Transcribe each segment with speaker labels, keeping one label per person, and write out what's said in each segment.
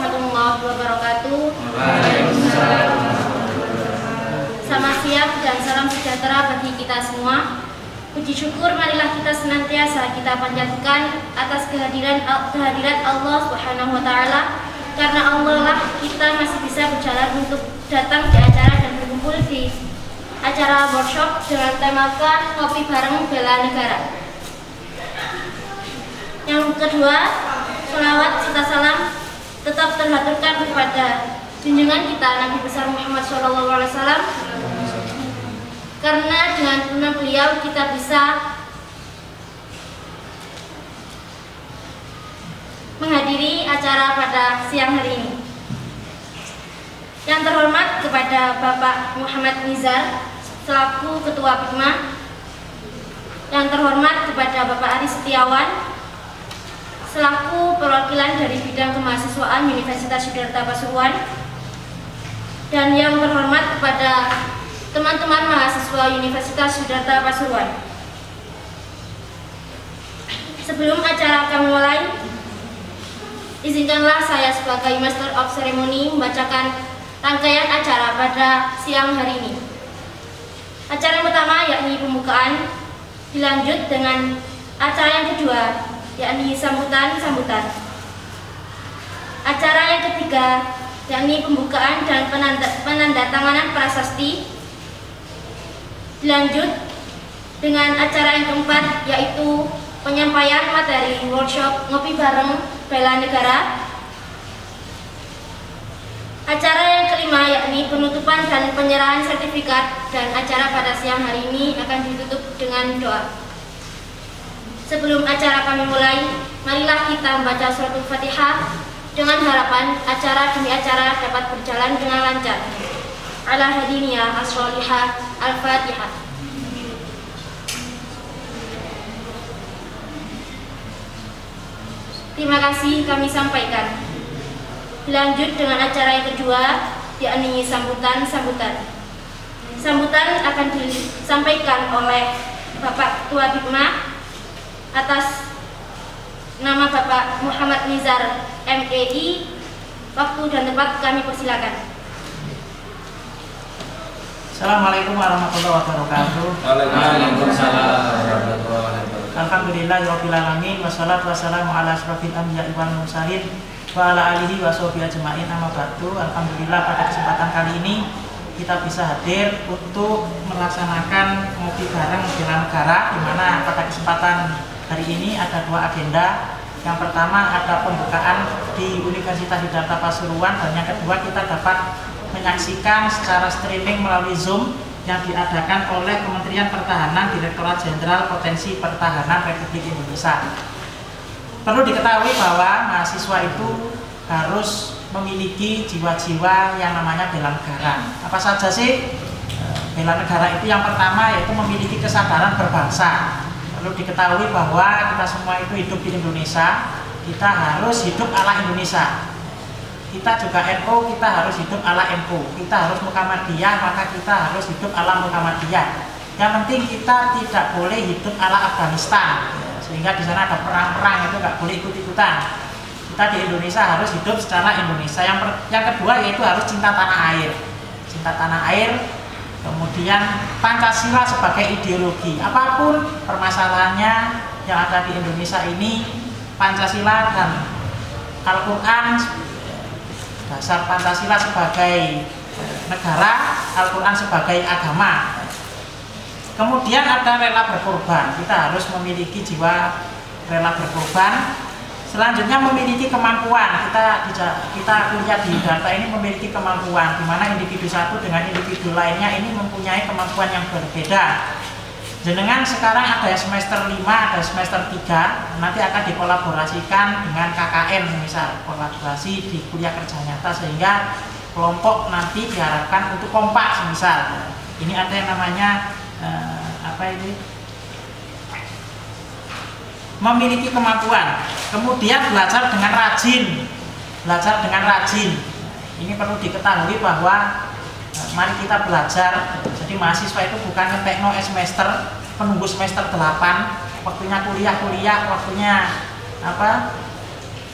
Speaker 1: warahmatullahi wabarakatuh.
Speaker 2: Waalaikumsalam.
Speaker 1: Selamat siang dan salam sejahtera bagi kita semua. Puji syukur marilah kita senantiasa kita panjatkan atas kehadiran Allah Subhanahu wa taala. Karena Allah lah kita masih bisa berjalan untuk datang di acara dan berkumpul di acara workshop dengan temakan ngopi bareng bela negara. Yang kedua, sholawat serta salam tetap terhaturkan kepada junjungan kita Nabi besar Muhammad SAW. Karena dengan tuntunan beliau kita bisa menghadiri acara pada siang hari ini. Yang terhormat kepada Bapak Muhammad Nizar selaku Ketua Bikma. Yang terhormat kepada Bapak Ari Setiawan selaku perwakilan dari bidang kemahasiswaan Universitas Sudarta Pasuruan. Dan yang terhormat kepada teman-teman mahasiswa Universitas Sudarta Pasuruan. Sebelum acara kami mulai, izinkanlah saya sebagai Master of Ceremony membacakan rangkaian acara pada siang hari ini. Acara yang pertama yakni pembukaan, dilanjut dengan acara yang kedua yakni sambutan. Acara yang ketiga yakni pembukaan dan penandatanganan prasasti. Dilanjut dengan acara yang keempat yaitu penyampaian materi workshop ngopi bareng bela negara. Acara yang kelima yakni penutupan dan penyerahan sertifikat, dan acara pada siang hari ini akan ditutup dengan doa. Sebelum acara kami mulai, marilah kita membaca suratul Fatihah dengan harapan acara demi acara dapat berjalan dengan lancar. Ala hadiniya as-solihah al-Fatihah. Terima kasih kami sampaikan. Dilanjut dengan acara yang kedua yakni sambutan. Sambutan akan disampaikan oleh Bapak Ketua Bikma atas nama Bapak Muhammad Nizar MEI. Waktu dan tempat kami persilakan.
Speaker 3: Assalamualaikum warahmatullahi wabarakatuh.
Speaker 2: Waalaikumsalam warahmatullahi wabarakatuh.
Speaker 3: Alhamdulillahirabbil alamin, wassalatu wassalamu ala asyrofil anbiya'i wal mursalin wa ala alihi wa sahbihi ajmain. Amma ba'du. Alhamdulillah pada kesempatan kali ini kita bisa hadir untuk melaksanakan ngopi bareng bela negara, di mana pada kesempatan hari ini ada dua agenda. Yang pertama ada pembukaan di Universitas Sudarta Pasuruan, dan yang kedua kita dapat menyaksikan secara streaming melalui Zoom yang diadakan oleh Kementerian Pertahanan, Direktorat Jenderal Potensi Pertahanan Republik Indonesia. Perlu diketahui bahwa mahasiswa itu harus memiliki jiwa-jiwa yang namanya bela negara. Apa saja sih bela negara itu? Yang pertama yaitu memiliki kesadaran berbangsa. Perlu diketahui bahwa kita semua itu hidup di Indonesia, kita harus hidup ala Indonesia. Kita juga NU, kita harus hidup ala NU. Kita harus Muhammadiyah, maka kita harus hidup ala Muhammadiyah. Yang penting kita tidak boleh hidup ala Afghanistan, sehingga di sana ada perang-perang, itu nggak boleh ikut-ikutan. Kita di Indonesia harus hidup secara Indonesia. Yang kedua yaitu harus cinta tanah air. Cinta tanah air, kemudian Pancasila sebagai ideologi. Apapun permasalahannya yang ada di Indonesia ini, Pancasila dan Al-Quran, dasar Pancasila sebagai negara, Al-Quran sebagai agama. Kemudian ada rela berkorban. Kita harus memiliki jiwa rela berkorban. Selanjutnya memiliki kemampuan. Kita kuliah di data ini memiliki kemampuan, di mana individu satu dengan individu lainnya ini mempunyai kemampuan yang berbeda. Jenengan sekarang ada semester 5, ada semester 3, nanti akan dikolaborasikan dengan KKN, misal kolaborasi di kuliah kerja nyata, sehingga kelompok nanti diharapkan untuk kompak, misal. Ini ada yang namanya memiliki kemampuan. Kemudian belajar dengan rajin. Ini perlu diketahui bahwa mari kita belajar. Jadi mahasiswa itu bukan ngetekno semester, menunggu semester 8, waktunya kuliah, waktunya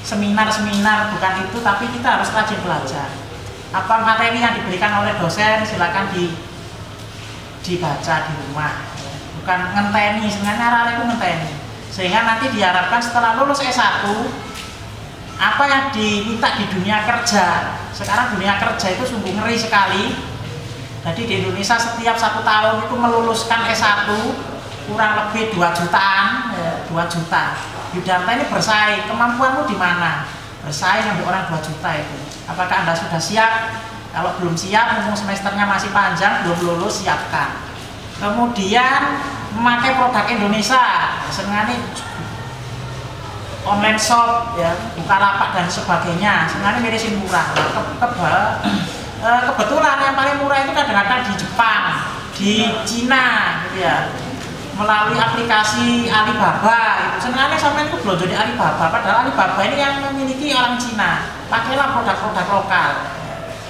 Speaker 3: seminar-seminar, bukan itu, tapi kita harus rajin belajar. Apa materi yang diberikan oleh dosen silakan dibaca di rumah, bukan ngenteni, sebenarnya arah itu ngenteni, sehingga nanti diharapkan setelah lulus S1 apa yang diminta di dunia kerja. Sekarang dunia kerja itu sungguh ngeri sekali. Jadi di Indonesia setiap 1 tahun itu meluluskan S1 kurang lebih 2 jutaan, 2 juta. Yudharta ini bersaing, kemampuanmu di mana? Bersaing dengan orang 2 juta itu. Apakah Anda sudah siap? Kalau belum siap, mumpung semesternya masih panjang, belum lulus, siapkan. Kemudian memakai produk Indonesia, senengane online shop, ya, Bukalapak dan sebagainya. Senengane milih sing murah. Kebetulan yang paling murah itu kadang-kadang di Jepang, di Cina, gitu ya, melalui aplikasi Alibaba. Senengane sampean itu belanja di Alibaba, padahal Alibaba ini yang memiliki orang Cina. Pakailah produk-produk lokal.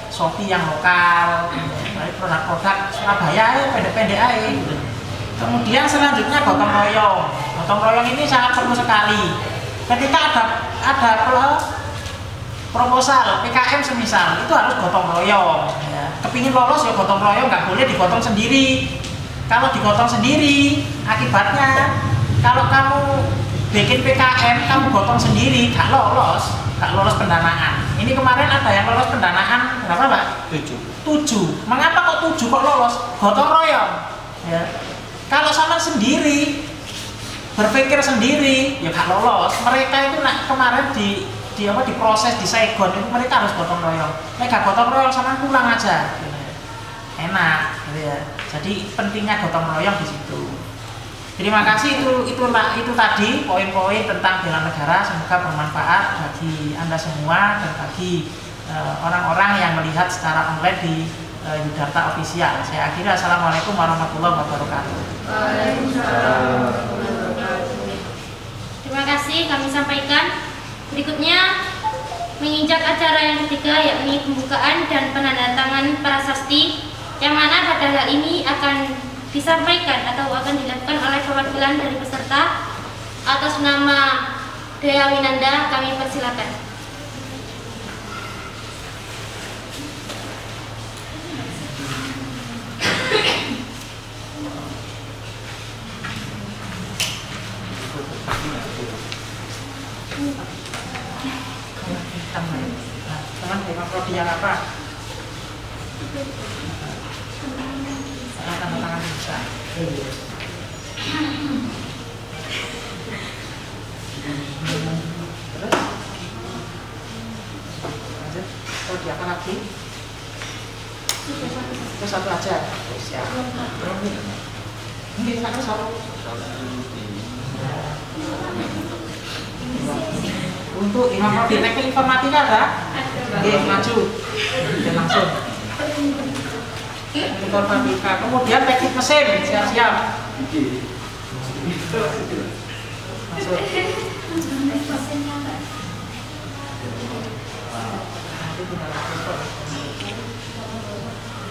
Speaker 3: Shopee yang lokal, produk-produk Surabaya pendek-pendek aja gitu. Kemudian selanjutnya gotong royong. Gotong royong ini sangat perlu sekali. Ketika ada proposal PKM semisal, itu harus gotong royong. Ya. Kepingin lolos ya gotong royong, nggak boleh digotong sendiri. Kalau digotong sendiri, akibatnya kalau kamu bikin PKM, kamu gotong sendiri, nggak lolos pendanaan. Ini kemarin ada yang lolos pendanaan berapa, Pak? 7. Mengapa kok 7 kok lolos? Gotong royong. Ya. Kalau sama sendiri, berpikir sendiri, ya nggak lolos. Mereka itu kemarin di proses di Saigon itu mereka harus gotong royong. Mereka gotong royong sama pulang aja. Enak, gitu ya. Jadi pentingnya gotong royong di situ. Terima kasih, itu tadi poin-poin tentang bela negara. Semoga bermanfaat bagi Anda semua dan bagi orang-orang yang melihat secara online di Yudharta Official. Saya akhiri, assalamualaikum warahmatullahi wabarakatuh.
Speaker 1: Terima kasih kami sampaikan. Berikutnya menginjak acara yang ketiga, yakni pembukaan dan penandatangan prasasti, yang mana pada hal ini akan disampaikan atau akan dilakukan oleh perwakilan dari peserta. Atas nama Dea Winanda kami persilakan.
Speaker 3: Teman tema prodi yang apa? Tanda tangan bisa. Terus? Lanjut. Prodi apa lagi? Itu satu aja. Siap. Mungkin satu. Untuk prodi teknik informatika ada? Oke, maju. Dan langsung. Informatika. Kemudian teknik mesin, siap-siap. Masuk.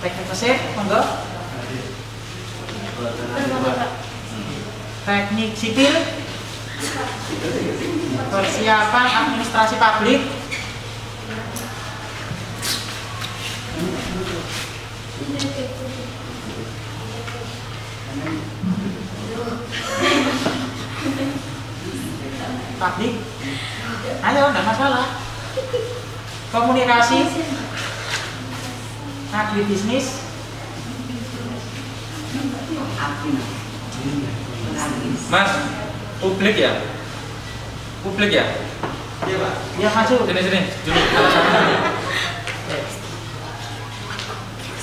Speaker 3: Teknik mesin, monggo. Teknik sipil. Persiapan administrasi publik. Publik. Ayo, enggak masalah. Komunikasi. Agribisnis.
Speaker 2: Mas, publik ya? Publik ya?
Speaker 3: Iya, Pak. Iya, maju.
Speaker 2: Sini. Dulu, salah satu dulu.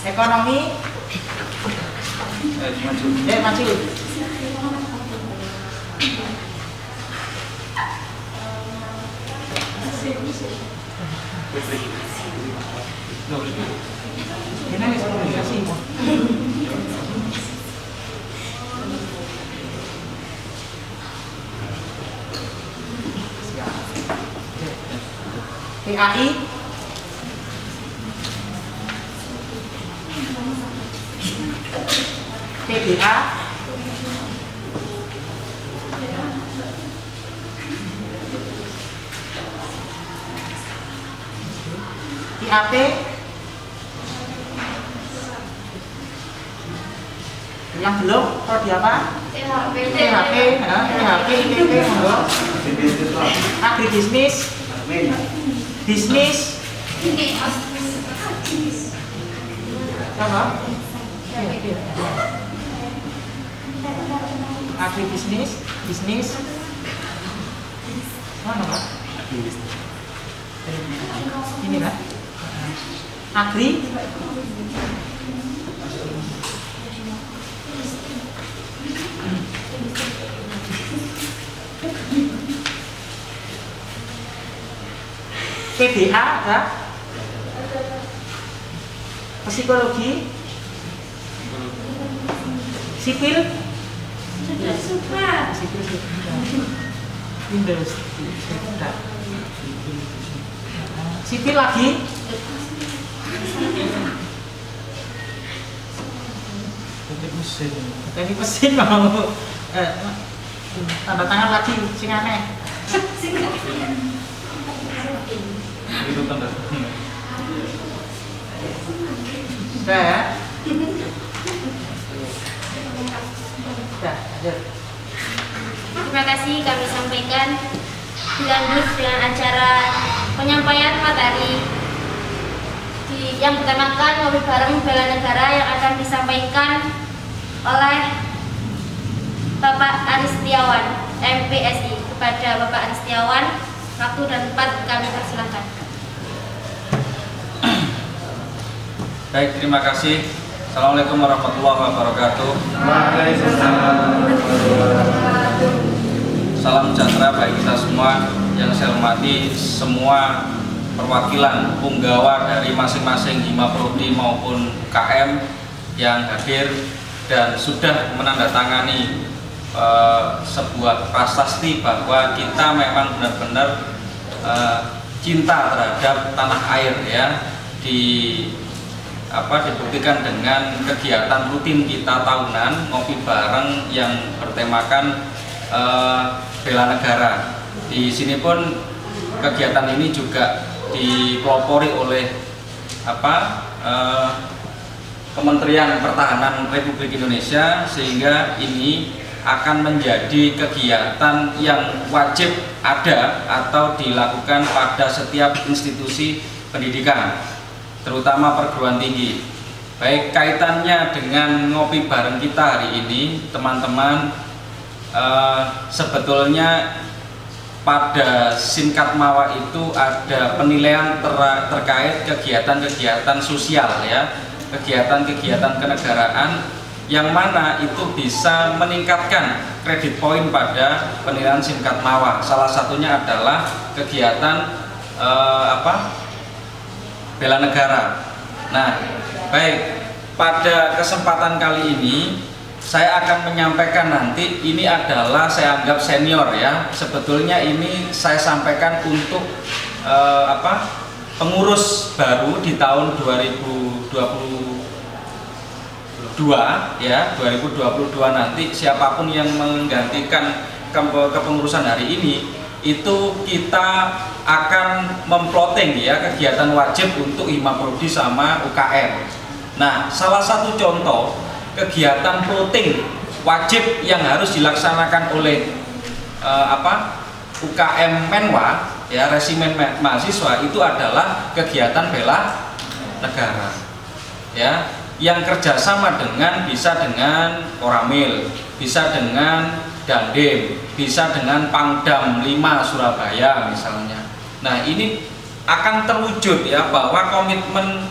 Speaker 3: Ekonomi.
Speaker 2: Maju.
Speaker 3: Maju.
Speaker 2: Publik. No,
Speaker 3: Ini bisa komunikasi. PAI. PBA. TAP, yang belum prodi apa? THP, ITP, monggo. Agribisnis, bisnis, apa? Agribisnis, bisnis, mana Pak? Ini kan? Agri, PBA ada, psikologi, sipil, sipil lagi, teknik mesin mau tanda tangan lagi, sing aneh.
Speaker 2: Itu tanda.
Speaker 3: Sudah ya? Sudah, lanjut.
Speaker 1: Terima kasih kami sampaikan. Dilanjut dengan acara penyampaian materi yang bertemakan ngopi bareng bela negara yang akan disampaikan oleh Bapak Aris Setiawan, MPSI. Kepada Bapak Aris Setiawan, waktu dan tempat kami persilahkan.
Speaker 2: Baik, terima kasih. Assalamualaikum warahmatullahi wabarakatuh. Salam sejahtera bagi kita semua. Yang saya hormati semua perwakilan punggawa dari masing-masing Hima Prodi maupun KM yang hadir dan sudah menandatangani sebuah prasasti bahwa kita memang benar-benar cinta terhadap tanah air ya, dibuktikan dengan kegiatan rutin kita tahunan ngopi bareng yang bertemakan bela negara. Di sini pun kegiatan ini juga dipelopori oleh Kementerian Pertahanan Republik Indonesia, sehingga ini akan menjadi kegiatan yang wajib ada atau dilakukan pada setiap institusi pendidikan, terutama perguruan tinggi. Baik kaitannya dengan ngopi bareng kita hari ini, teman-teman, sebetulnya pada singkat mawa itu ada penilaian terkait kegiatan-kegiatan sosial ya, kegiatan-kegiatan kenegaraan yang mana itu bisa meningkatkan kredit poin pada penilaian singkat mawa. Salah satunya adalah kegiatan bela negara. Nah, baik, pada kesempatan kali ini saya akan menyampaikan, nanti ini adalah saya anggap senior ya. Sebetulnya ini saya sampaikan untuk pengurus baru di tahun 2022 ya, 2022 nanti siapapun yang menggantikan kepengurusan hari ini, itu kita akan memploting ya kegiatan wajib untuk Hima Prodi sama UKM. Nah, salah satu contoh kegiatan plotting wajib yang harus dilaksanakan oleh UKM Menwa ya, resimen mahasiswa, itu adalah kegiatan bela negara ya, yang kerjasama bisa dengan Koramil, bisa dengan Dandim, bisa dengan Pangdam 5 Surabaya misalnya. Nah, ini akan terwujud ya bahwa komitmen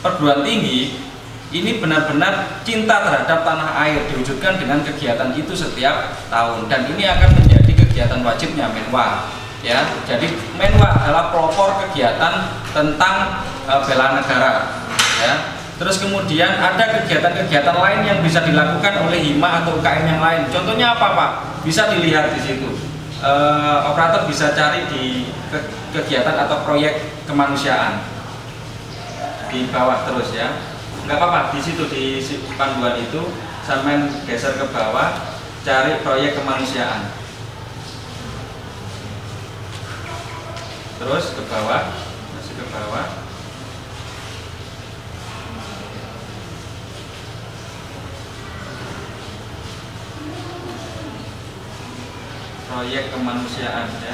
Speaker 2: perguruan tinggi ini benar-benar cinta terhadap tanah air diwujudkan dengan kegiatan itu setiap tahun, dan ini akan menjadi kegiatan wajibnya Menwa ya. Jadi Menwa adalah pelopor kegiatan tentang bela negara ya. Terus kemudian ada kegiatan-kegiatan lain yang bisa dilakukan oleh Hima atau UKM yang lain. Contohnya apa Pak? Bisa dilihat di situ. Operator bisa cari di kegiatan atau proyek kemanusiaan di bawah terus ya. Nggak apa-apa, di situ di panduan itu sampai geser ke bawah, cari proyek kemanusiaan. Terus ke bawah, masih ke bawah. proyek kemanusiaan ya.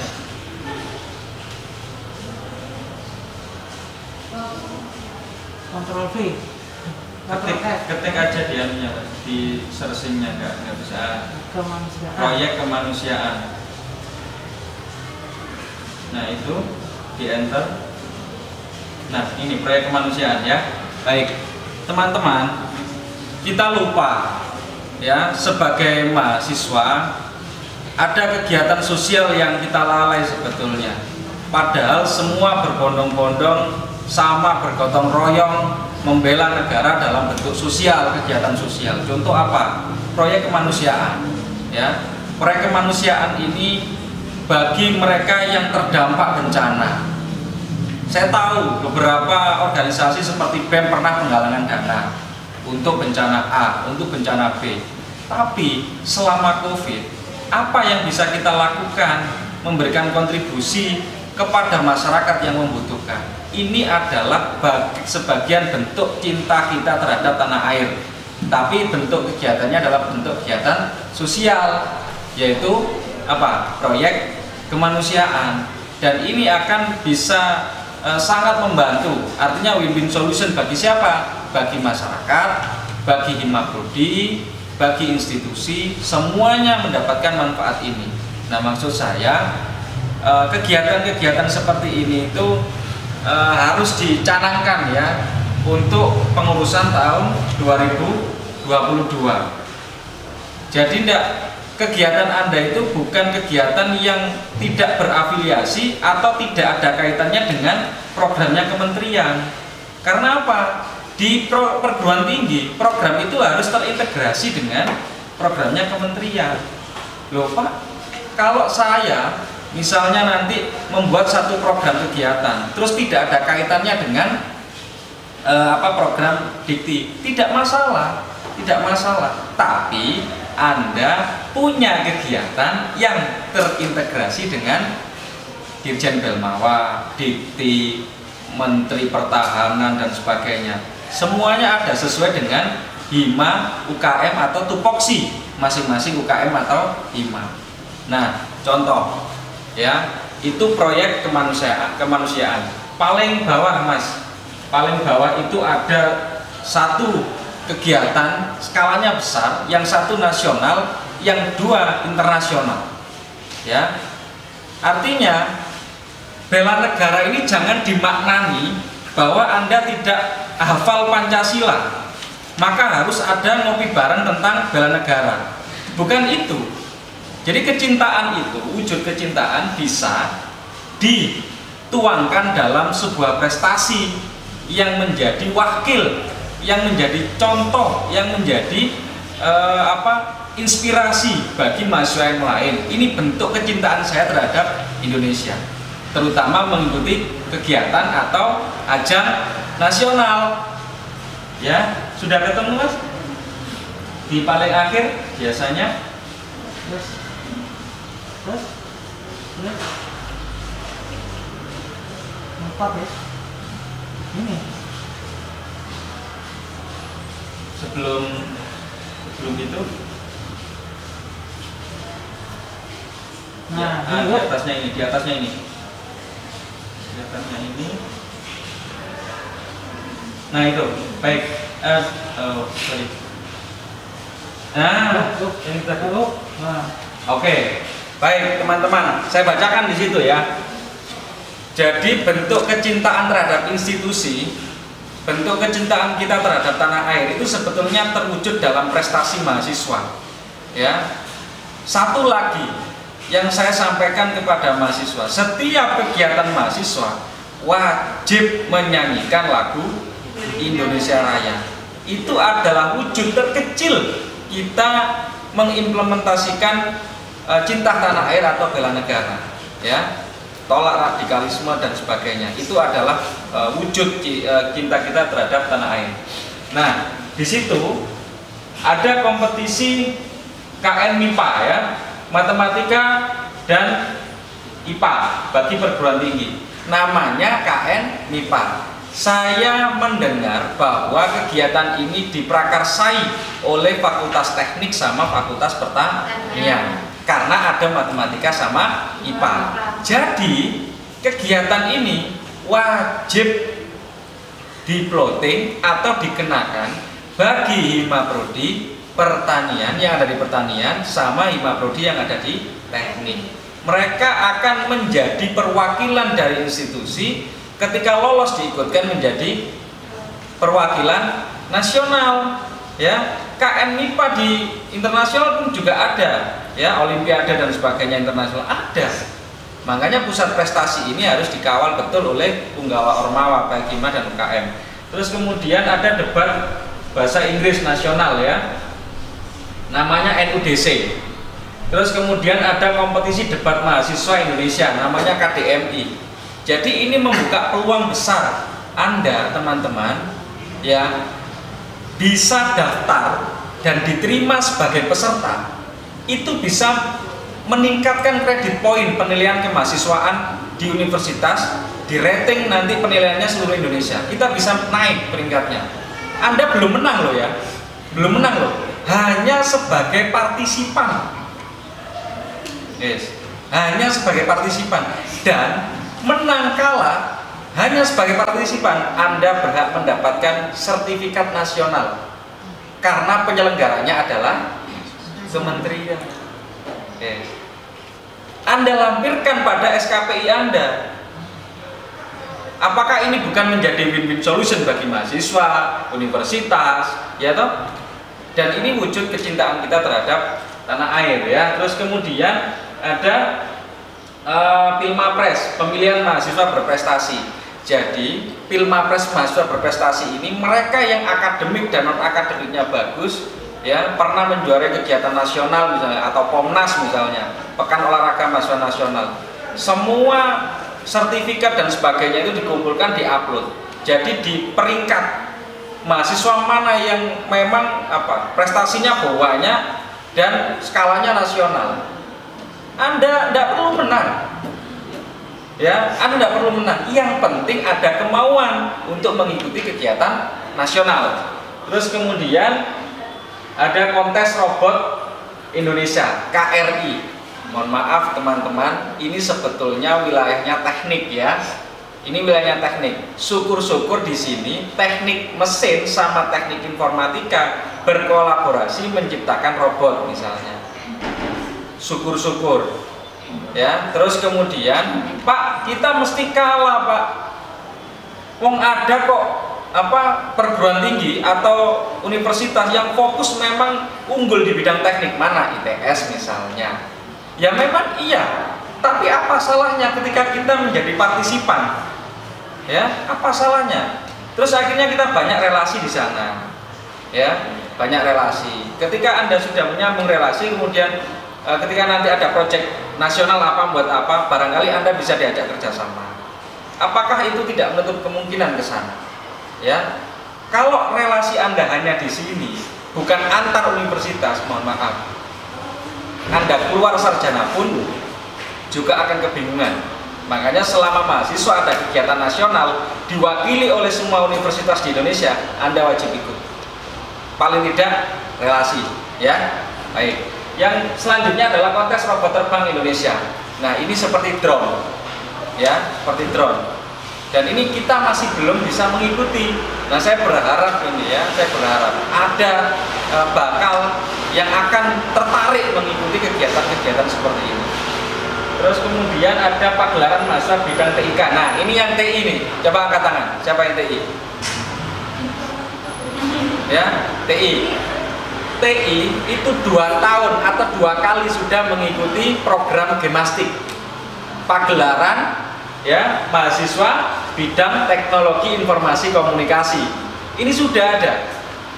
Speaker 3: Kontrol V. Kontrol F.
Speaker 2: Ketik aja di searchingnya nggak bisa.
Speaker 3: Kemanusiaan.
Speaker 2: Proyek kemanusiaan. Nah itu di enter. Nah ini proyek kemanusiaan ya. Baik teman-teman, kita lupa ya sebagai mahasiswa ada kegiatan sosial yang kita lalai sebetulnya. Padahal semua berbondong-bondong sama bergotong royong membela negara dalam bentuk sosial, kegiatan sosial. Contoh apa? Proyek kemanusiaan ya. Proyek kemanusiaan ini bagi mereka yang terdampak bencana. Saya tahu beberapa organisasi seperti BEM pernah penggalangan dana untuk bencana A, untuk bencana B. Tapi selama COVID, apa yang bisa kita lakukan? Memberikan kontribusi kepada masyarakat yang membutuhkan. Ini adalah sebagian bentuk cinta kita terhadap tanah air. Tapi bentuk kegiatannya adalah bentuk kegiatan sosial, yaitu apa? Proyek kemanusiaan. Dan ini akan bisa sangat membantu. Artinya win-win solution bagi siapa? Bagi masyarakat, bagi hima prodi, bagi institusi, semuanya mendapatkan manfaat ini. Nah, maksud saya kegiatan-kegiatan seperti ini itu harus dicanangkan ya untuk pengurusan tahun 2022. Jadi kegiatan Anda itu bukan kegiatan yang tidak berafiliasi atau tidak ada kaitannya dengan programnya kementerian. Karena apa? Di perguruan tinggi, program itu harus terintegrasi dengan programnya kementerian. Loh Pak, kalau saya misalnya nanti membuat satu program kegiatan, terus tidak ada kaitannya dengan program dikti, tidak masalah. Tapi Anda punya kegiatan yang terintegrasi dengan Dirjen Belmawa, Dikti, Menteri Pertahanan dan sebagainya. Semuanya ada sesuai dengan hima, UKM atau tupoksi masing-masing UKM atau hima. Nah, contoh ya, itu proyek kemanusiaan. Paling bawah Mas, paling bawah itu ada satu kegiatan skalanya besar, yang satu nasional, yang dua internasional. Ya, artinya bela negara ini jangan dimaknani bahwa Anda tidak hafal Pancasila, maka harus ada ngopi bareng tentang bela negara. Bukan itu. Jadi kecintaan itu, wujud kecintaan bisa dituangkan dalam sebuah prestasi yang menjadi wakil, yang menjadi contoh, yang menjadi inspirasi bagi mahasiswa yang lain. Ini bentuk kecintaan saya terhadap Indonesia, terutama mengikuti kegiatan atau ajang nasional. Ya, sudah ketemu Mas? Di paling akhir biasanya.
Speaker 3: Terus? Empat ya? Ini.
Speaker 2: Sebelum itu,
Speaker 3: nah,
Speaker 2: ya, di atasnya ini, di atasnya ini. Nah itu, baik. Sorry. Nah, yang kita Oke, baik teman-teman, saya bacakan di situ ya. Jadi bentuk kecintaan terhadap institusi, bentuk kecintaan kita terhadap tanah air itu sebetulnya terwujud dalam prestasi mahasiswa. Ya, satu lagi yang saya sampaikan kepada mahasiswa, setiap kegiatan mahasiswa wajib menyanyikan lagu Indonesia Raya. Itu adalah wujud terkecil kita mengimplementasikan cinta tanah air atau bela negara, ya, tolak radikalisme dan sebagainya. Itu adalah wujud cinta kita terhadap tanah air. Nah, di situ ada kompetisi KN MIPA ya, matematika dan IPA bagi perguruan tinggi. Namanya KN MIPA. Saya mendengar bahwa kegiatan ini diprakarsai oleh Fakultas Teknik sama Fakultas Pertanian. karena ada matematika sama IPA. Jadi kegiatan ini wajib di-plotting atau dikenakan bagi Hima-Prodi pertanian yang ada di pertanian sama Hima-Prodi yang ada di teknik. Mereka akan menjadi perwakilan dari institusi, ketika lolos diikutkan menjadi perwakilan nasional. Ya, KN MIPA di internasional pun juga ada, ya, olimpiade dan sebagainya internasional ada. Makanya pusat prestasi ini harus dikawal betul oleh Punggawa Ormawa, baik Hima dan UKM. Terus kemudian ada debat bahasa Inggris nasional, ya, namanya NUDC. Terus kemudian ada kompetisi debat mahasiswa Indonesia, namanya KDMI. Jadi ini membuka peluang besar Anda, teman-teman, ya, bisa daftar dan diterima sebagai peserta. Itu bisa meningkatkan kredit poin penilaian kemahasiswaan di universitas, di rating nanti penilaiannya seluruh Indonesia. Kita bisa naik peringkatnya. Anda belum menang loh, ya, belum menang loh, hanya sebagai partisipan. Yes. Hanya sebagai partisipan, dan menang kalah hanya sebagai partisipan Anda berhak mendapatkan sertifikat nasional karena penyelenggaranya adalah kementerian. Yes. Anda lampirkan pada SKPI Anda. Apakah ini bukan menjadi win-win solution bagi mahasiswa, universitas, ya toh? Dan ini wujud kecintaan kita terhadap tanah air, ya. Terus kemudian ada Pilmapres, pemilihan mahasiswa berprestasi. Jadi Pilmapres mahasiswa berprestasi ini mereka yang akademik dan non akademiknya bagus, ya, pernah menjuarai kegiatan nasional misalnya, atau Pomnas misalnya, Pekan Olahraga Mahasiswa Nasional. Semua sertifikat dan sebagainya itu dikumpulkan, diupload. Jadi di peringkat mahasiswa mana yang memang prestasinya banyak dan skalanya nasional. Anda tidak perlu menang, ya, Anda tidak perlu menang. Yang penting ada kemauan untuk mengikuti kegiatan nasional. Terus kemudian ada kontes robot Indonesia, KRI. Mohon maaf teman-teman, ini sebetulnya wilayahnya teknik, ya. Ini wilayahnya teknik. Syukur-syukur di sini teknik mesin sama teknik informatika berkolaborasi menciptakan robot misalnya. Syukur-syukur, ya. Terus kemudian, Pak, kita mesti kalah, Pak. Wong ada kok perguruan tinggi atau universitas yang fokus memang unggul di bidang teknik, mana ITS misalnya. Ya memang iya, tapi apa salahnya ketika kita menjadi partisipan? Ya, apa salahnya? Terus akhirnya kita banyak relasi di sana, ya, banyak relasi. Ketika Anda sudah menyambung relasi, kemudian ketika nanti ada proyek nasional buat apa, barangkali Anda bisa diajak kerjasama. Apakah itu tidak menutup kemungkinan ke sana? Ya, kalau relasi Anda hanya di sini, bukan antar universitas, mohon maaf, Anda keluar sarjana pun juga akan kebingungan. Makanya selama mahasiswa ada kegiatan nasional diwakili oleh semua universitas di Indonesia, Anda wajib ikut. Paling tidak relasi, ya. Baik. Yang selanjutnya adalah kontes robot terbang Indonesia. Nah, ini seperti drone, ya, seperti drone. Dan ini kita masih belum bisa mengikuti. Nah, saya berharap ini, ya, saya berharap ada bakal yang akan tertarik mengikuti kegiatan-kegiatan seperti ini. Terus kemudian ada pagelaran mahasiswa bidang TIK. Nah, ini yang TI nih. Coba angkat tangan. Siapa yang TI? Ya, TI. TI itu 2 tahun atau 2 kali sudah mengikuti program Gemastik. Pagelaran, ya, mahasiswa bidang teknologi informasi komunikasi. Ini sudah ada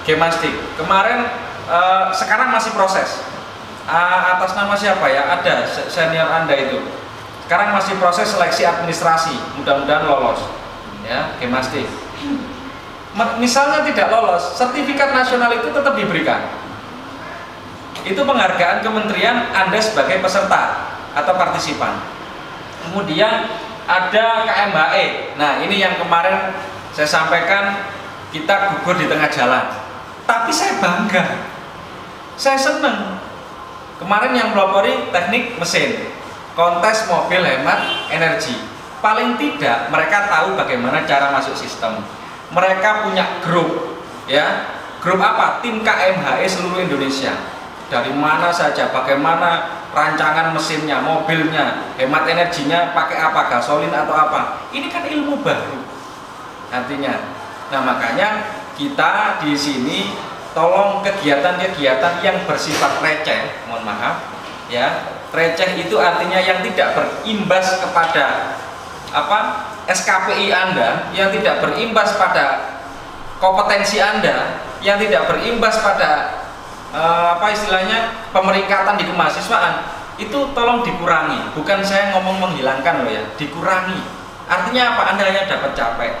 Speaker 2: Gemastik. Kemarin sekarang masih proses. Atas nama siapa, ya? Ada senior Anda itu. Sekarang masih proses seleksi administrasi. Mudah-mudahan lolos, ya, Gemastik. Misalnya tidak lolos, sertifikat nasional itu tetap diberikan. Itu penghargaan kementerian Anda sebagai peserta atau partisipan. Kemudian ada KMHE. Nah, ini yang kemarin saya sampaikan, kita gugur di tengah jalan. Tapi saya bangga, saya senang. Kemarin yang pelopori teknik mesin, kontes mobil hemat energi. Paling tidak mereka tahu bagaimana cara masuk sistem. Mereka punya grup, ya. Grup apa? Tim KMHE seluruh Indonesia. Dari mana saja, bagaimana rancangan mesinnya, mobilnya, hemat energinya, pakai apa, gasolin atau apa. Ini kan ilmu baru. Artinya, nah makanya kita di sini tolong kegiatan-kegiatan yang bersifat receh, mohon maaf, ya. Receh itu artinya yang tidak berimbas kepada apa SKPI Anda, yang tidak berimbas pada kompetensi Anda, yang tidak berimbas pada apa istilahnya pemeringkatan di kemahasiswaan, itu tolong dikurangi. Bukan saya ngomong menghilangkan loh ya, dikurangi. Artinya apa? Anda hanya dapat capek,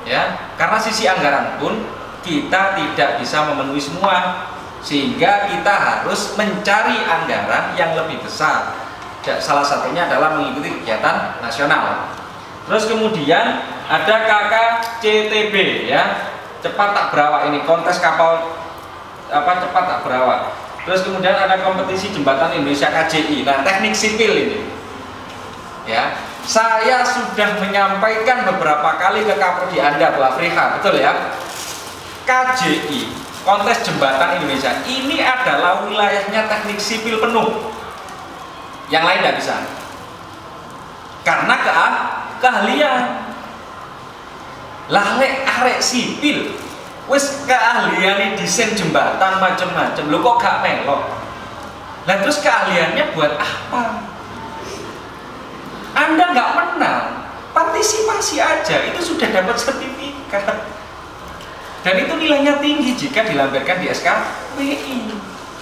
Speaker 2: ya. Karena sisi anggaran pun kita tidak bisa memenuhi semua, sehingga kita harus mencari anggaran yang lebih besar. Salah satunya adalah mengikuti kegiatan nasional. Terus kemudian ada KKCTB, ya, cepat tak berawak, ini kontes kapal apa cepat tak berawak. Terus kemudian ada kompetisi jembatan Indonesia KJI. Nah, teknik sipil ini, ya, saya sudah menyampaikan beberapa kali ke Kaprodi Anda, Bu Afriha, betul ya? KJI, kontes jembatan Indonesia, ini adalah wilayahnya teknik sipil penuh. Yang lain tidak bisa, karena keahlian. Lah lek arek sipil wis keahlian desain jembatan macam-macam, lo kok gak melok? Lah terus keahliannya buat apa? Anda nggak menang, partisipasi aja itu sudah dapat sertifikat. Dan itu nilainya tinggi jika dilampirkan di SKPI.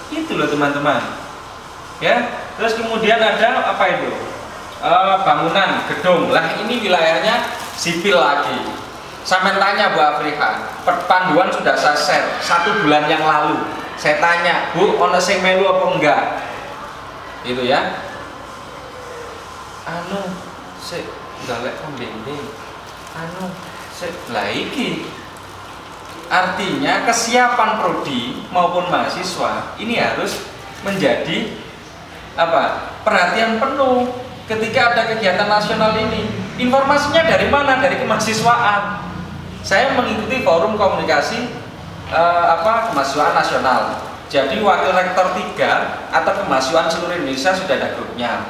Speaker 2: Itu loh teman-teman. Ya, terus kemudian ada apa itu? Bangunan, gedung. Lah ini wilayahnya sipil lagi. Saya tanya Bu Afriha, panduan sudah saya share 1 bulan yang lalu. Saya tanya, Bu, ono sing melu apa enggak? Itu ya. Anu, sik galek kambing. Anu, sik lah iki. Artinya kesiapan prodi maupun mahasiswa ini harus menjadi apa? Perhatian penuh ketika ada kegiatan nasional ini. Informasinya dari mana? Dari kemahasiswaan. Saya mengikuti forum komunikasi kemahasiswaan nasional. Jadi wakil rektor 3 atau kemahasiswaan seluruh Indonesia sudah ada grupnya.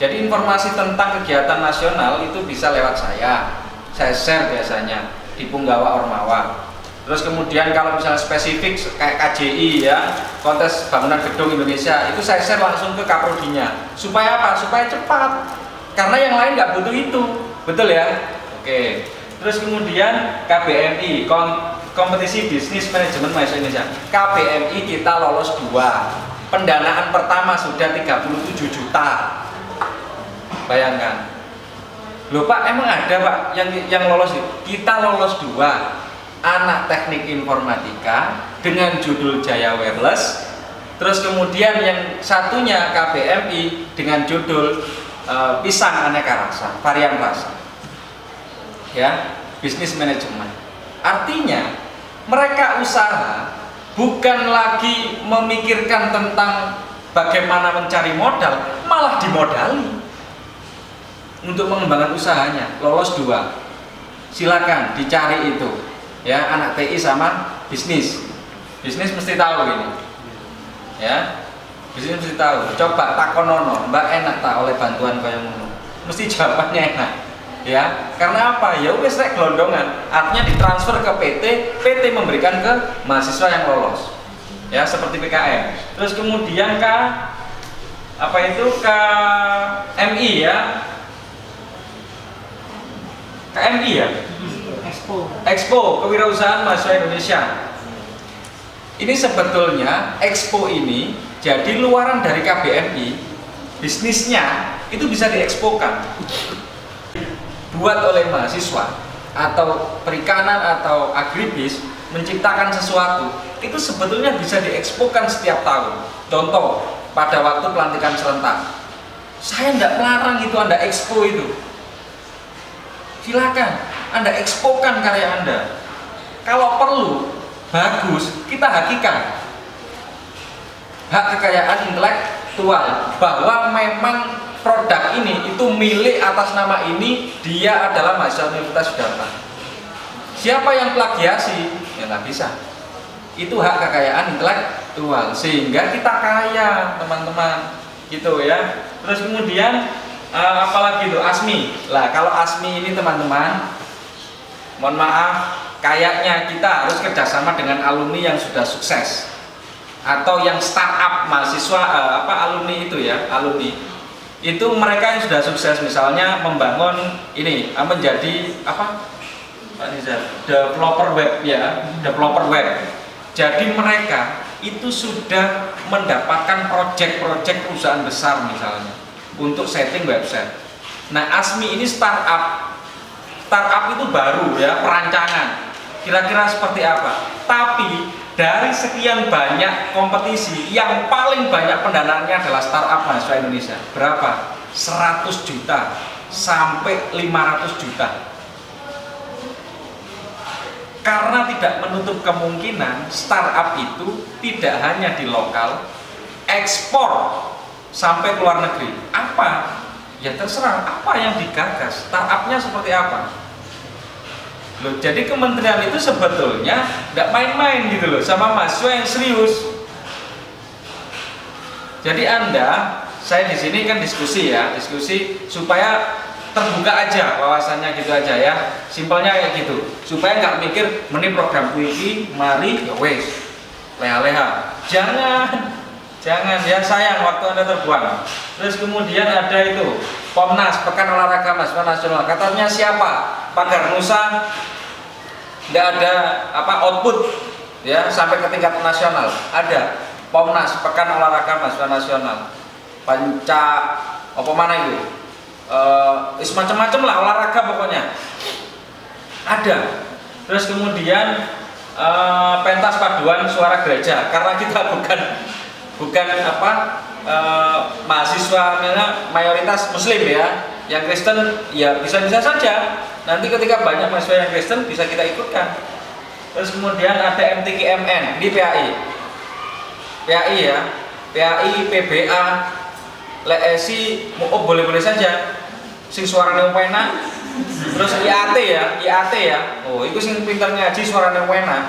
Speaker 2: Jadi informasi tentang kegiatan nasional itu bisa lewat saya share biasanya di Punggawa Ormawa. Terus kemudian kalau misalnya spesifik kayak KJI, ya, kontes bangunan gedung Indonesia, itu saya share langsung ke Kaprodinya. Supaya apa? Supaya cepat. Karena yang lain nggak butuh itu, betul ya? Oke. Terus kemudian KBMI, kompetisi bisnis manajemen mahasiswa Indonesia. KBMI kita lolos 2. Pendanaan pertama sudah 37 juta. Bayangkan. Loh Pak, emang ada Pak yang lolos? Kita lolos 2. Anak teknik informatika dengan judul Jaya Wireless. Terus kemudian yang satunya KBMI dengan judul Pisang Aneka Rasa, varian rasa, ya, bisnis manajemen. Artinya mereka usaha bukan lagi memikirkan tentang bagaimana mencari modal, malah dimodali untuk mengembangkan usahanya. Lolos 2, silakan dicari itu, ya, anak TI sama bisnis mesti tahu ini, ya, bisnis mesti tahu. Coba takonono, Mbak enak tak oleh bantuan kaya ngono, mesti jawabannya enak, ya. Karena apa? Ya wis rek gelondongan, artinya ditransfer ke PT memberikan ke mahasiswa yang lolos, ya, seperti PKM. Terus kemudian KMI, ya, KMI, ya, Expo Kewirausahaan Mahasiswa Indonesia. Ini sebetulnya Expo ini jadi luaran dari KBMI. Bisnisnya itu bisa diekspokan, buat oleh mahasiswa atau perikanan atau agribis, menciptakan sesuatu itu sebetulnya bisa diekspokan setiap tahun. Contoh pada waktu pelantikan serentak, saya tidak melarang itu Anda expo itu, silakan Anda ekspokan karya Anda. Kalau perlu, bagus, kita hakikan. hak kekayaan intelektual, bahwa memang produk ini itu milik atas nama ini, dia adalah mahasiswa Universitas Siddhartha. Siapa yang plagiasi? Ya nggak bisa. Itu hak kekayaan intelektual, sehingga kita kaya, teman-teman, gitu ya. Terus kemudian apalagi itu ASMI. Lah kalau ASMI ini teman-teman, mohon maaf, kayaknya kita harus kerjasama dengan alumni yang sudah sukses atau yang startup mahasiswa alumni itu ya, alumni itu mereka yang sudah sukses, misalnya membangun ini menjadi Pak Nizar, developer web ya, developer web. Jadi mereka itu sudah mendapatkan proyek-proyek perusahaan besar misalnya untuk setting website. Nah ASMI ini startup itu baru ya, perancangan. Kira-kira seperti apa? Tapi dari sekian banyak kompetisi, yang paling banyak pendanaannya adalah startup mahasiswa Indonesia. Berapa? 100 juta sampai 500 juta. Karena tidak menutup kemungkinan startup itu tidak hanya di lokal, ekspor sampai ke luar negeri. Apa? Ya terserah apa yang digagas, startupnya seperti apa. Loh, jadi kementerian itu sebetulnya nggak main-main gitu loh sama mahasiswa yang serius. Jadi saya di sini kan diskusi ya, diskusi supaya terbuka aja wawasannya gitu aja ya, simpelnya kayak gitu, supaya nggak mikir meni program kuiki mari ya wes leha-leha, jangan ya, sayang waktu Anda terbuang. Terus kemudian ada itu Pomnas, Pekan Olahraga Mahasiswa Nasional, katanya siapa? Pagar Nusa nggak ada output ya sampai ke tingkat nasional. Ada Pomnas, Pekan Olahraga Mahasiswa Nasional, panca apa mana itu? Semacam-macam lah olahraga pokoknya ada. Terus kemudian pentas paduan suara gereja, karena kita bukan mahasiswa mayoritas muslim ya, yang Kristen ya bisa-bisa saja, nanti ketika banyak mahasiswa yang Kristen bisa kita ikutkan. Terus kemudian ada MTKMN, ini PAI ya, PAI, PBA, LESI, boleh-boleh saja, sing suaranya enak. Terus IAT ya, oh itu sing pintar ngaji suaranya enak,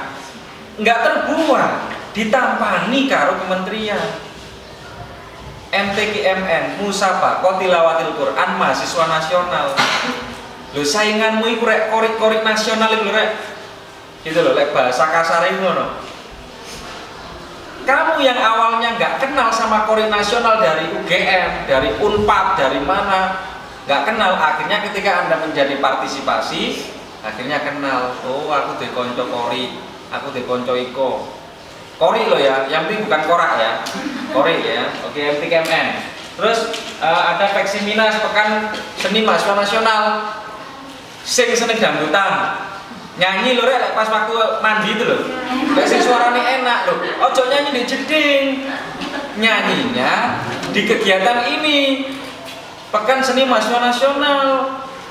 Speaker 2: nggak terbuang, ditampani karo kementerian. MTKMN, Musapa, Kotilawatil Quran, mahasiswa nasional. Lo sainganmu itu rek korik-korik nasional itu rek, gitu loh, lek bahasa kasar itu no. Kamu yang awalnya nggak kenal sama korik nasional dari UGM, dari Unpad, dari mana, nggak kenal, akhirnya ketika Anda menjadi partisipasi, akhirnya kenal. Oh aku di konco kori, aku di konco iko. Kori lo ya, yang penting bukan korak ya, kori ya. Oke, MTKMN. Terus ada Peksiminas, Pekan Seni Mahasiswa Nasional, sing seneng dangdutan, nyanyi lo rek pas waktu mandi itu loh, sing suaranya enak loh. Ojo nyanyi di jeding, nyanyinya di kegiatan ini, Pekan Seni Mahasiswa Nasional.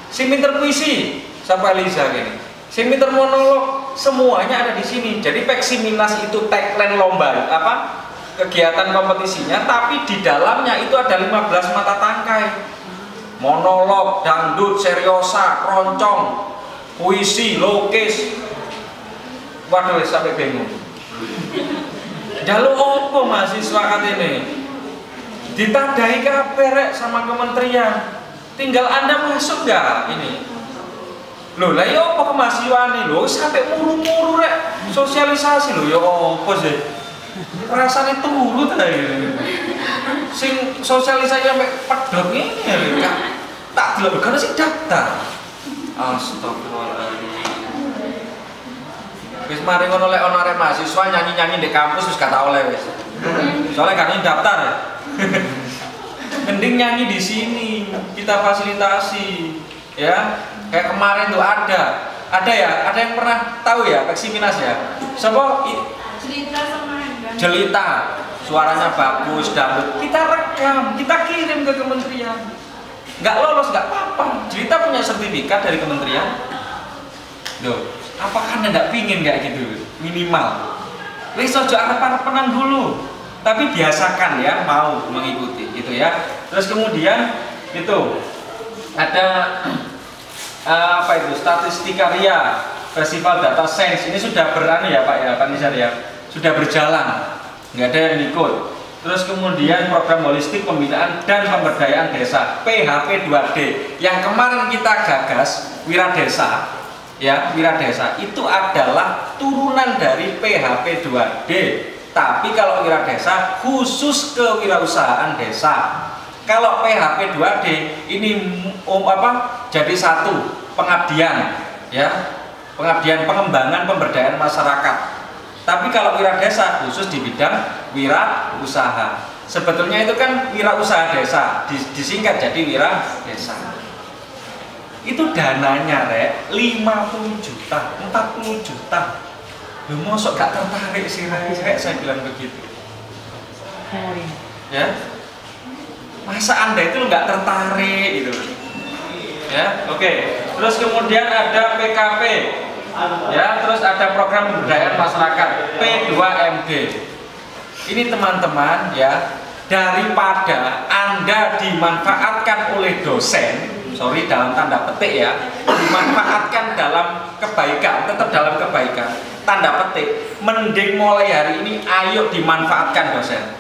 Speaker 2: Sing pinter puisi, siapa Liza gini. Sing pinter monolog, semuanya ada di sini. Jadi Peksiminas itu tagline lomba kegiatan kompetisinya, tapi di dalamnya itu ada 15 mata tangkai. Monolog, dangdut, seriosa, keroncong, puisi, lukis. Waduh, sampai bingung. Jalur opo mahasiswa katene? Ditandai kabeh rek sama kementerian. Tinggal Anda masuk nggak ini? Loh, lah ya apa kemahasiswaan lho, sampai muru-muru rek sosialisasi lho, ya apa sih? Rasane turu ta iki. Sing sosialisasi sampai pedhot ngene lho, tak delok karena sing daftar. Astagfirullahaladzim. Wis mari ngono lek ana arek mahasiswa nyanyi-nyanyi di kampus wis gak tau oleh wis. Soalnya kan daftar ya. Mending nyanyi di sini, kita fasilitasi ya. Kayak kemarin tuh ada ya, ada yang pernah tahu ya Peksiminas ya? Siapa? Jelita, suaranya bagus, dangdut. Kita rekam, kita kirim ke kementerian. Nggak lolos nggak apa-apa. Jelita punya sertifikat dari kementerian. Loh, apakah Anda nggak pingin kayak gitu? Minimal. Wis ojo arep-arepenan dulu. tapi biasakan ya mau mengikuti gitu ya. Terus kemudian itu ada apa itu Statistikaria, Festival Data Science, ini sudah berani ya Pak ya, Pak Nizar ya, sudah berjalan, nggak ada yang ikut. Terus kemudian program holistik pembinaan dan pemberdayaan desa PHP 2D yang kemarin kita gagas, Wira Desa ya, Wira Desa itu adalah turunan dari PHP 2D, tapi kalau Wira Desa khusus kewirausahaan desa. Kalau PHP 2D ini jadi satu pengabdian ya, pengabdian pengembangan pemberdayaan masyarakat. Tapi kalau Wira Desa khusus di bidang wira usaha. Sebetulnya itu kan wira usaha desa, disingkat jadi Wira Desa. Itu dananya Rek 50 juta, 40 juta. Lu mosok gak tertarik sih Rek, saya bilang begitu. Ya. Masa Anda itu nggak tertarik gitu ya. Oke. Terus kemudian ada PKP ya, terus ada program pemberdayaan masyarakat P2MD. Ini teman-teman ya, daripada Anda dimanfaatkan oleh dosen, sorry dalam tanda petik ya, dimanfaatkan dalam kebaikan, tetap dalam kebaikan, tanda petik, mending mulai hari ini ayo dimanfaatkan dosen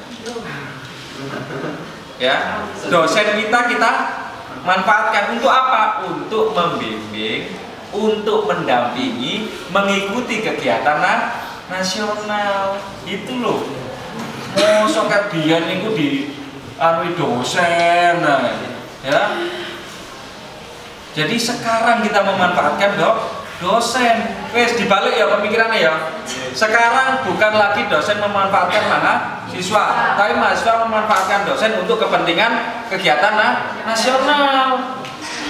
Speaker 2: ya. Dosen kita manfaatkan untuk apa? Untuk membimbing, untuk mendampingi, mengikuti kegiatan nasional. Itu loh. Mosok kabian niku di dosen ya. Jadi sekarang kita memanfaatkan dosen. Wes dibalik ya pemikirannya ya. Sekarang bukan lagi dosen memanfaatkan mahasiswa, tapi mahasiswa memanfaatkan dosen untuk kepentingan kegiatan nasional.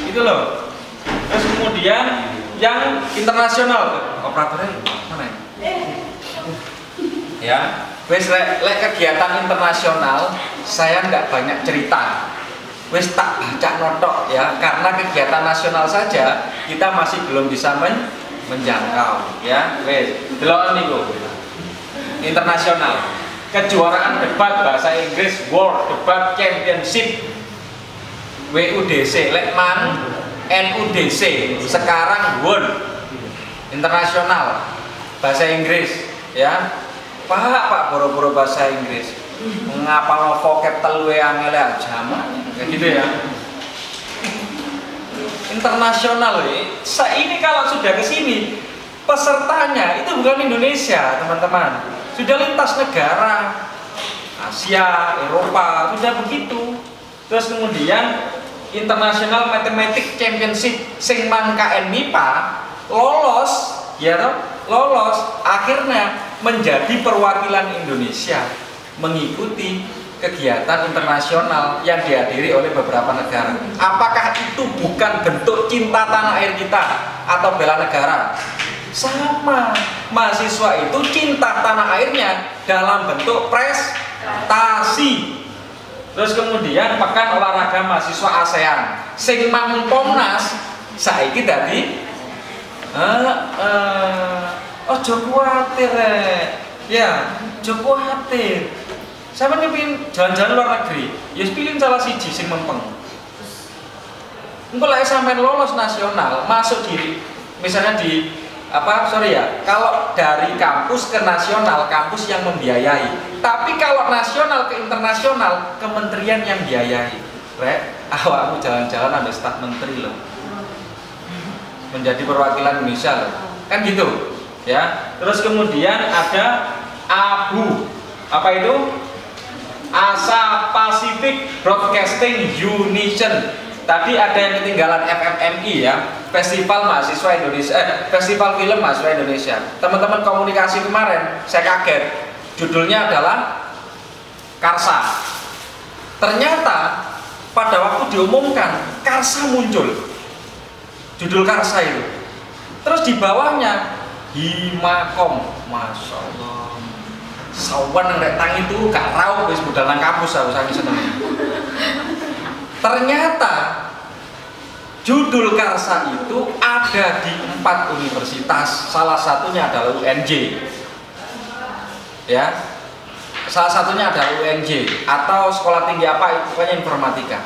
Speaker 2: Itu loh. Terus kemudian yang internasional, operatornya mana ya? Ya, wes lek kegiatan internasional saya nggak banyak cerita. Wes tak baca notok ya, karena kegiatan nasional saja kita masih belum bisa menjangkau ya. Wes delok niku internasional, kejuaraan debat bahasa Inggris World Debat Championship WUDC, Lekman NUDC, sekarang World internasional bahasa Inggris ya. Pak boro-boro bahasa Inggris ngapal vocab telu angel aja kayak gitu ya. Internasional ini kalau sudah ke sini pesertanya itu bukan Indonesia teman-teman, sudah lintas negara, Asia, Eropa, sudah begitu. Terus kemudian International Mathematics Championship sing mang KN MIPA lolos ya toh, lolos akhirnya menjadi perwakilan Indonesia mengikuti kegiatan internasional yang dihadiri oleh beberapa negara. Apakah itu bukan bentuk cinta tanah air kita atau bela negara? Sama, mahasiswa itu cinta tanah airnya dalam bentuk prestasi. Terus kemudian pekan olahraga mahasiswa ASEAN sing mang Pomnas saiki dadi ojo kuwatir ya, ojo kuwatir. Saya pengen jalan-jalan luar negeri, ya pilih salah siji sing mempeng. Engko lek sampean lolos nasional, masuk di misalnya di kalau dari kampus ke nasional, kampus yang membiayai. Tapi kalau nasional ke internasional, kementerian yang biayai. Rek, awakmu jalan-jalan ada staf menteri loh. Menjadi perwakilan Indonesia loh. Kan gitu. Ya. Terus kemudian ada ABU. Apa itu? Asia Pacific Broadcasting Union. Tadi ada yang ketinggalan FMMI ya, Festival Mahasiswa Indonesia, Festival Film Mahasiswa Indonesia. Teman-teman komunikasi kemarin, saya kaget. Judulnya adalah Karsa. Ternyata pada waktu diumumkan Karsa muncul. Judul Karsa itu. Terus di bawahnya Himakom, Masya Allah. Sawan yang tangi itu gak raup wis budal nang kampus aku sangi seneng. Ternyata judul Karsa itu ada di 4 universitas, salah satunya adalah UNJ. Ya. salah satunya ada UNJ atau sekolah tinggi apa, pokoknya informatika.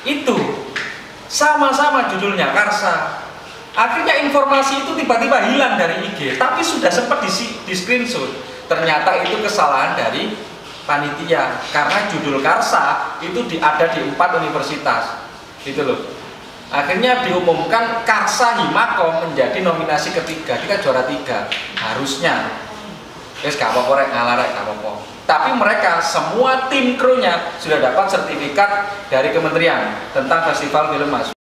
Speaker 2: Itu sama-sama judulnya Karsa. Akhirnya informasi itu tiba-tiba hilang dari IG, tapi sudah sempat di screenshot. Ternyata itu kesalahan dari panitia, karena judul Karsa itu ada di 4 universitas, gitu loh. Akhirnya diumumkan Karsa Himakom menjadi nominasi ketiga, kita juara 3 harusnya. Terus gak apa-apa, ngalarek gak apa-apa. Tapi mereka semua tim krunya sudah dapat sertifikat dari kementerian tentang festival film Mas.